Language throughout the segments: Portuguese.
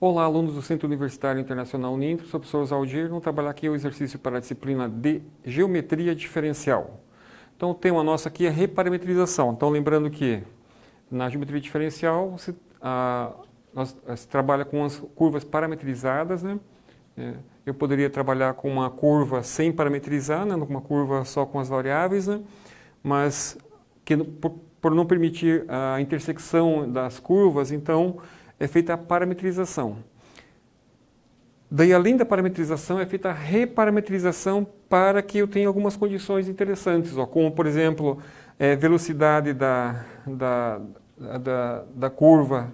Olá, alunos do Centro Universitário Internacional Uninter, sou o professor Zaldir. Vamos trabalhar aqui o exercício para a disciplina de Geometria Diferencial. Então, o tema nosso aqui é reparametrização. Então, lembrando que na geometria diferencial se trabalha com as curvas parametrizadas, né? Eu poderia trabalhar com uma curva sem parametrizar, né? Uma curva só com as variáveis, né? Mas que, por não permitir a intersecção das curvas, então é feita a parametrização. Daí, além da parametrização, é feita a reparametrização para que eu tenha algumas condições interessantes, ó, como, por exemplo, velocidade da curva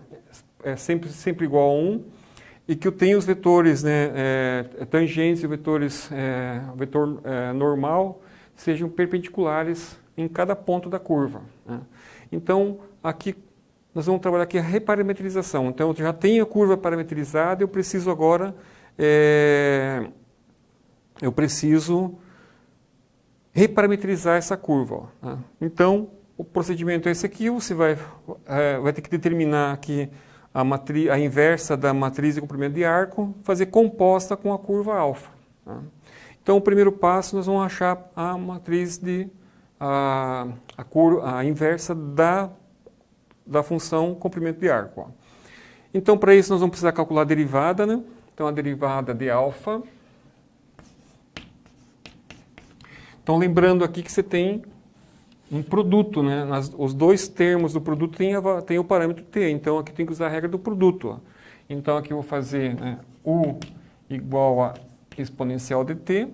é sempre igual a 1, e que eu tenha os vetores, né, tangentes e vetores, vetor normal sejam perpendiculares em cada ponto da curva, né? Então, aqui nós vamos trabalhar aqui a reparametrização. Então, eu já tenho a curva parametrizada, eu preciso agora, reparametrizar essa curva, ó, né? Então, o procedimento é esse aqui, você vai ter que determinar aqui a inversa da matriz de comprimento de arco, fazer composta com a curva alfa, né? Então, o primeiro passo, nós vamos achar a matriz a inversa da função comprimento de arco, ó. Então, para isso, nós vamos precisar calcular a derivada, né? Então, a derivada de alfa. Então, lembrando aqui que você tem um produto, né? Os dois termos do produto tem o parâmetro t, então aqui tem que usar a regra do produto, ó. Então, aqui eu vou fazer, né, u igual a exponencial de t,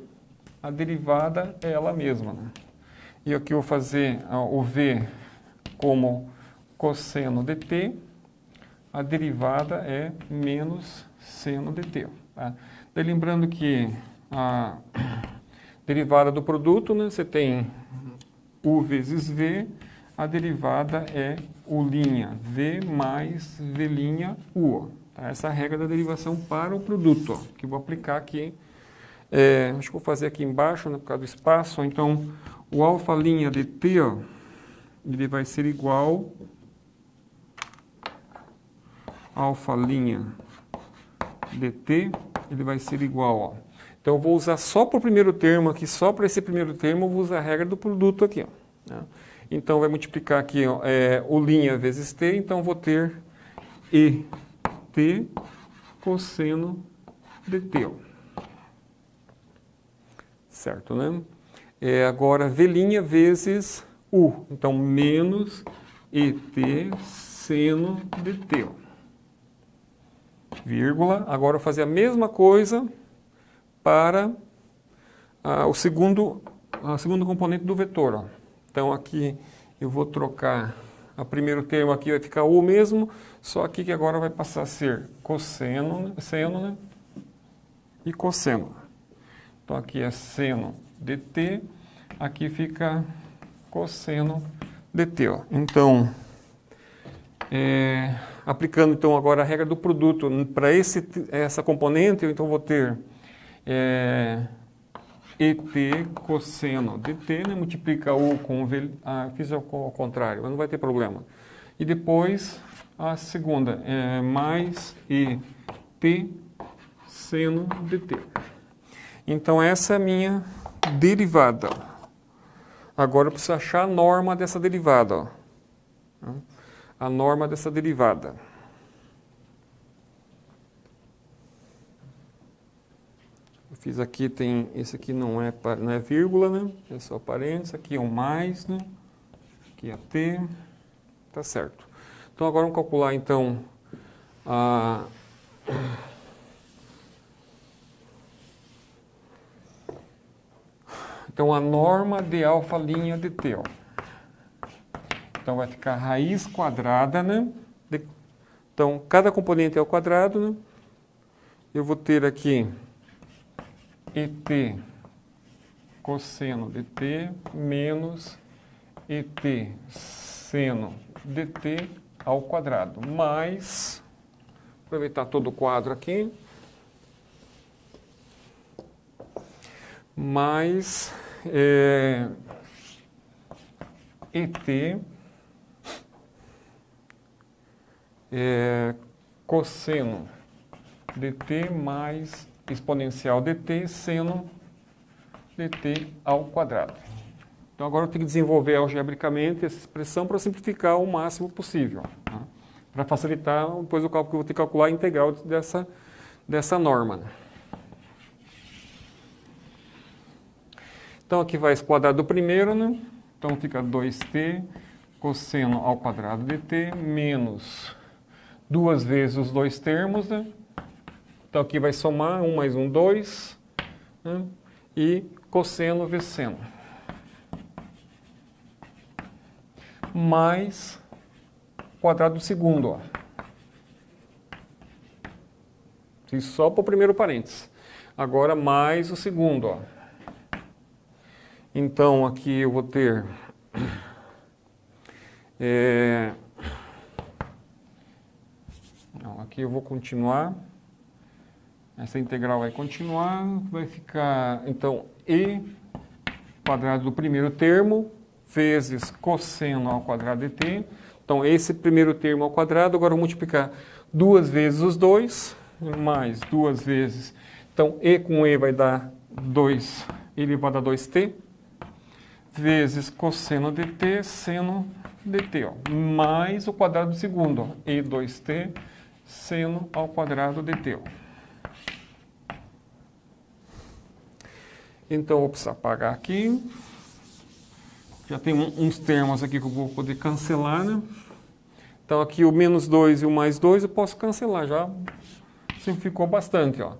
a derivada é ela mesma, né? E aqui eu vou fazer o v como cosseno de t, a derivada é menos seno de t, tá? Daí, lembrando que a derivada do produto, né, você tem u vezes v, a derivada é u' v mais v' u, tá? Essa é a regra da derivação para o produto, ó, que eu vou aplicar aqui. Acho que vou fazer aqui embaixo, né, por causa do espaço. Então, o alfa' de t, ó, ele vai ser igual alfa' de t, ele vai ser igual, ó. Então, eu vou usar só para o primeiro termo aqui, só para esse primeiro termo, eu vou usar a regra do produto aqui, ó, né? Então, vai multiplicar aqui, ó, u' vezes t, então vou ter et cosseno de t, ó. Certo, né? Agora, v' vezes u, então menos et seno de t, ó. Vírgula. Agora, eu vou fazer a mesma coisa para a segunda componente do vetor, ó. Então, aqui eu vou trocar o primeiro termo aqui, vai ficar u mesmo, só aqui que agora vai passar a ser cosseno, né, seno, né, e cosseno. Então, aqui é seno de t, aqui fica cosseno de t, ó. Então, aplicando então agora a regra do produto para essa componente, eu então vou ter et cosseno de t, né, multiplica u com v, fiz ao contrário, mas não vai ter problema. E depois a segunda é mais et seno de t. Então, essa é a minha derivada. Agora, eu preciso achar a norma dessa derivada, ó. A norma dessa derivada. Eu fiz aqui, esse aqui não é vírgula, né? É só parênteses. Aqui é um mais, né? Aqui é t. Tá certo. Então, agora vamos calcular, então, Então, a norma de alfa' de t, ó. Então, vai ficar raiz quadrada, né? Então, cada componente é ao quadrado, né? Eu vou ter aqui et cosseno de t menos et seno de t ao quadrado, mais, aproveitar todo o quadro aqui, mais et cosseno dt mais exponencial dt seno dt ao quadrado. Então agora eu tenho que desenvolver algebricamente essa expressão para simplificar o máximo possível. Tá? Para facilitar, depois o cálculo eu vou ter que calcular a integral dessa norma. Então aqui vai esse quadrado do primeiro, né? Então fica 2t cosseno ao quadrado dt menos duas vezes os dois termos, né? Então aqui vai somar 1 mais 1, 2, né? E cosseno vezes seno. Mais quadrado do segundo, ó. Isso só para o primeiro parênteses. Agora mais o segundo, ó. Então aqui eu vou ter não, aqui eu vou continuar. Essa integral vai continuar, vai ficar então e quadrado do primeiro termo vezes cosseno ao quadrado dt. Então esse primeiro termo ao quadrado, agora eu vou multiplicar duas vezes os dois, mais duas vezes. Então e com e vai dar 2 elevado a 2t, vezes cosseno dt, seno dt, ó, mais o quadrado do segundo, ó, e 2t, seno ao quadrado dt. Ó. Então, eu vou precisar apagar aqui. Já tem uns termos aqui que eu vou poder cancelar, né? Então, aqui o menos 2 e o mais 2 eu posso cancelar, já simplificou bastante, ó.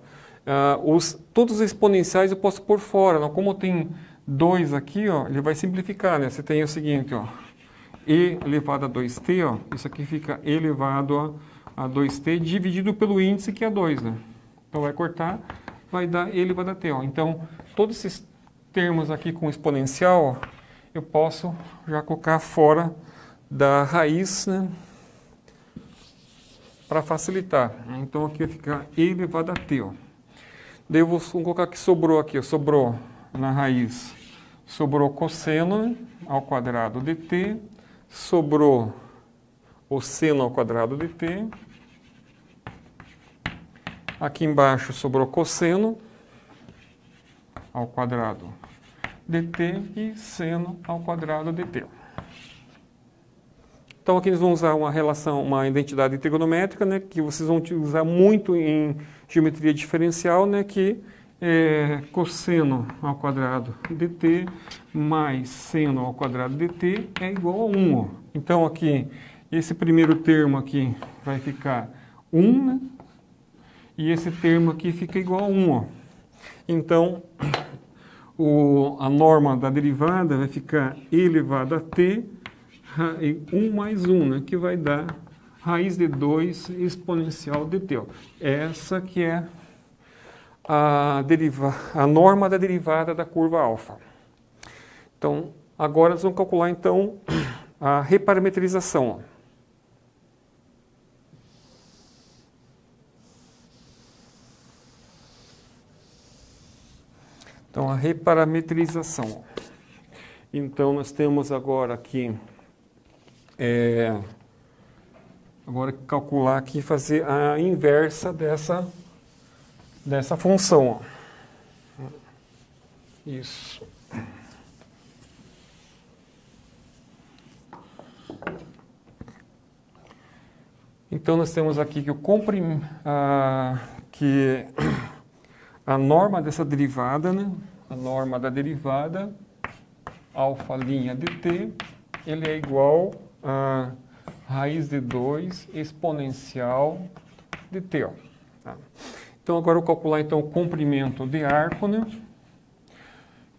Todos os exponenciais eu posso pôr fora, não? Como tem 2 aqui, ó, ele vai simplificar, né? Você tem o seguinte, ó, e elevado a 2t, ó, isso aqui fica elevado a 2t dividido pelo índice que é 2, né? Então vai cortar, vai dar e elevado a t, ó. Então, todos esses termos aqui com exponencial, ó, eu posso já colocar fora da raiz, né? Para facilitar. Então aqui vai ficar e elevado a t, ó. Daí eu vou colocar que sobrou aqui, ó, sobrou na raiz, sobrou cosseno, né, ao quadrado dt, sobrou o seno ao quadrado dt, aqui embaixo sobrou cosseno ao quadrado dt e seno ao quadrado dt. Então aqui eles vão usar uma relação, uma identidade trigonométrica, né, que vocês vão utilizar muito em geometria diferencial, né, que é cosseno ao quadrado dt mais seno ao quadrado dt é igual a 1. Ó. Então aqui, esse primeiro termo aqui vai ficar 1, né? E esse termo aqui fica igual a 1. Ó. Então, a norma da derivada vai ficar elevado a t, 1 mais 1, né? Que vai dar raiz de 2 exponencial dt. Ó. Essa que é a norma da derivada da curva alfa. Então, agora nós vamos calcular então a reparametrização. Então, a reparametrização. Então, nós temos agora aqui, agora calcular aqui, fazer a inversa dessa função. Ó. Isso. Então, nós temos aqui que a norma dessa derivada, né? A norma da derivada, alfa' dt, ele é igual a raiz de 2 exponencial dt. Ó. Tá? Então, agora eu vou calcular então, o comprimento de arco, né?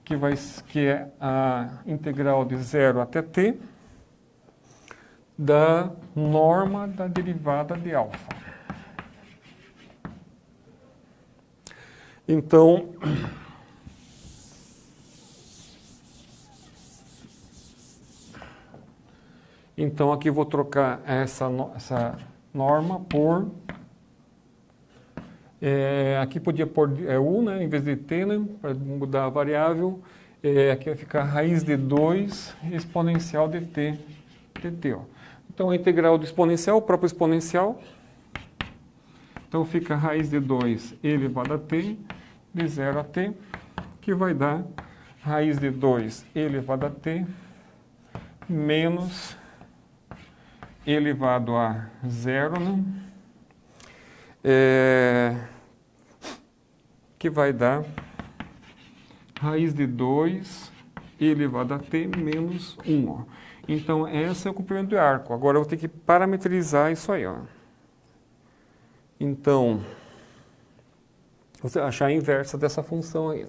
Que é a integral de 0 até t da norma da derivada de alfa. Então aqui eu vou trocar essa norma por... aqui podia pôr u, né, em vez de t, né, para mudar a variável. Aqui vai ficar raiz de 2 exponencial dt, dt. Ó. Então a integral do exponencial, o próprio exponencial. Então fica raiz de 2 elevado a t, de 0 a t, que vai dar raiz de 2 elevado a t menos elevado a 0, né? Que vai dar raiz de 2 elevado a t menos 1. Ó. Então, esse é o comprimento do arco. Agora, eu vou ter que parametrizar isso aí. Ó. Então, você achar a inversa dessa função aí.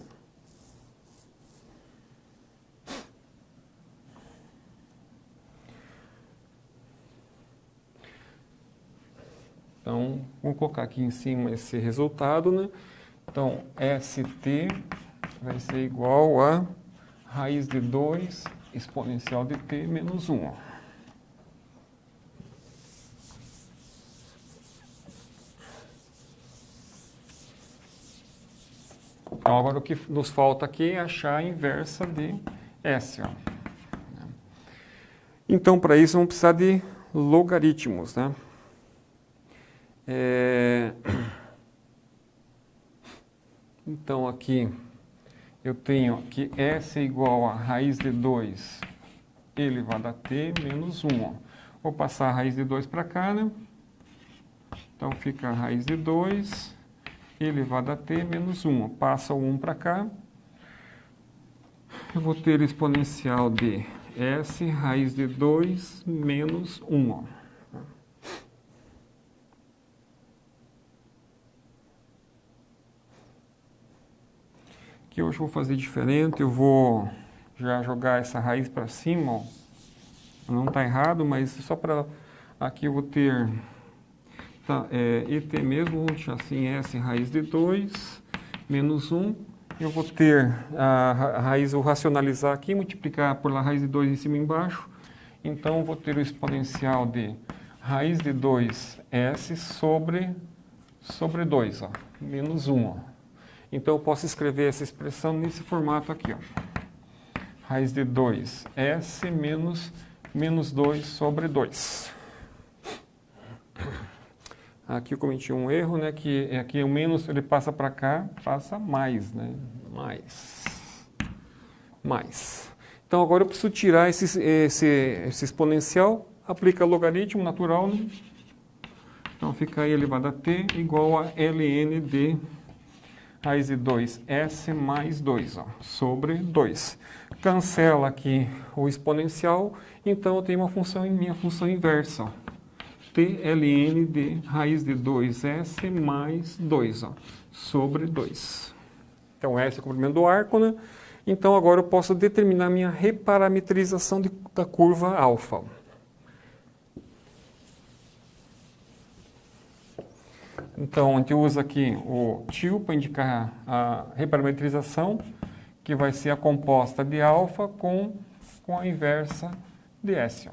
Então, vamos colocar aqui em cima esse resultado, né? Então, ST vai ser igual a raiz de 2 exponencial de t menos 1. Então, agora o que nos falta aqui é achar a inversa de S. Ó. Então, para isso, vamos precisar de logaritmos, né? Então, aqui eu tenho que S é igual a raiz de 2 elevado a t menos 1. Ó. Vou passar a raiz de 2 para cá, né? Então, fica a raiz de 2 elevado a t menos 1. Passa o 1 para cá. Eu vou ter exponencial de S raiz de 2 menos 1. Ó. Que hoje eu vou fazer diferente, eu vou já jogar essa raiz para cima, ó. Não está errado, mas só para aqui eu vou ter ET mesmo, vamos deixar assim, S raiz de 2 menos 1, eu vou ter a raiz, vou racionalizar aqui, multiplicar por raiz de 2 em cima e embaixo, então eu vou ter o exponencial de raiz de 2S sobre 2, ó, menos 1, ó. Então, eu posso escrever essa expressão nesse formato aqui. Ó. Raiz de 2S menos 2 sobre 2. Aqui eu cometi um erro, né? Que aqui o menos ele passa para cá, passa mais, né? Mais. Então, agora eu preciso tirar esse exponencial, aplica logaritmo natural, né? Então, fica aí elevado a t igual a ln de raiz de 2S mais 2, ó, sobre 2. Cancela aqui o exponencial, então eu tenho uma função, minha função inversa, ó, t ln de raiz de 2S mais 2, ó, sobre 2. Então, esse é o comprimento do arco, né? Então, agora eu posso determinar minha reparametrização da curva alfa. Então, a gente usa aqui o TIL para indicar a reparametrização, que vai ser a composta de alfa com a inversa de S. Ó.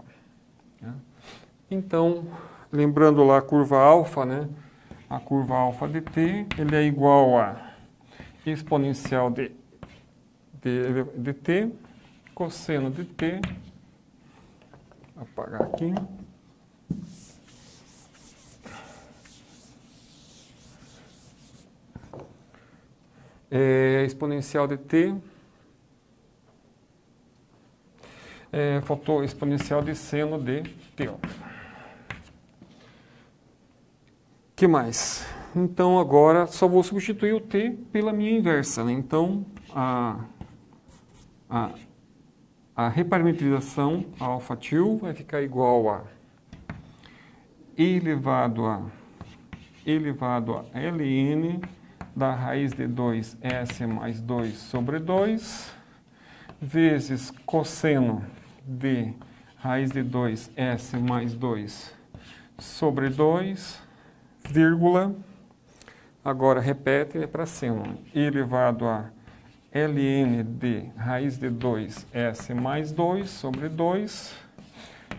Então, lembrando lá a curva alfa, né? A curva alfa de t, ele é igual a exponencial de t, cosseno de t, vou apagar aqui. Exponencial de t, faltou exponencial de seno de t. O que mais? Então, agora só vou substituir o t pela minha inversa, né? Então, a reparametrização alfa TIL vai ficar igual a elevado a ln da raiz de 2S mais 2 sobre 2, vezes cosseno de raiz de 2S mais 2 sobre 2, vírgula, agora repete, é para seno, elevado a ln de raiz de 2S mais 2 sobre 2,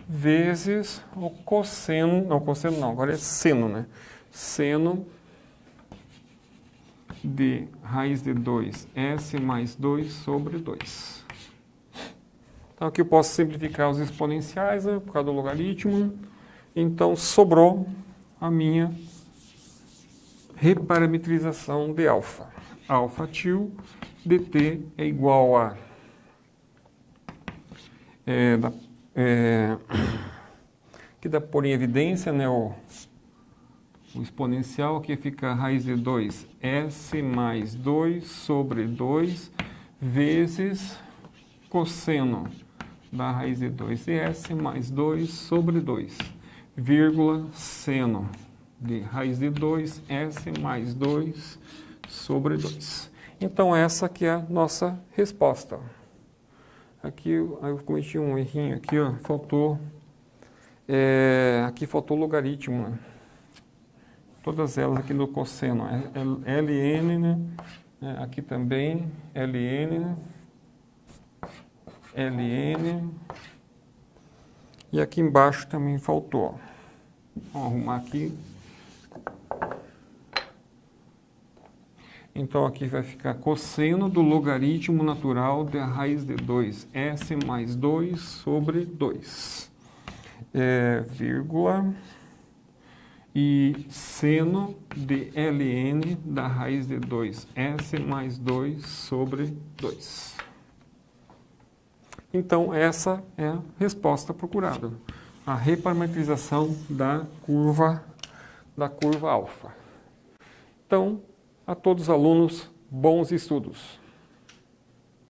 vezes o cosseno, não, agora é seno, né? Seno de raiz de 2S mais 2 sobre 2. Então, aqui eu posso simplificar os exponenciais, né, por causa do logaritmo. Então, sobrou a minha reparametrização de alfa. Alfa til dt é igual a aqui dá para pôr em evidência, né, o exponencial, aqui fica raiz de 2 s mais 2 sobre 2 vezes cosseno da raiz de 2 de s mais 2 sobre 2, vírgula, seno de raiz de 2 s mais 2 sobre 2. Então essa aqui é a nossa resposta. Aqui eu cometi um errinho aqui, ó, faltou aqui faltou logaritmo, né? Todas elas aqui no cosseno, ln, né? Aqui também ln, né? ln, e aqui embaixo também faltou. Vamos arrumar aqui. Então aqui vai ficar cosseno do logaritmo natural da raiz de 2, s mais 2 sobre 2, vírgula, e seno de ln da raiz de 2, s mais 2 sobre 2. Então, essa é a resposta procurada, a reparametrização da curva alfa. Então, a todos os alunos, bons estudos.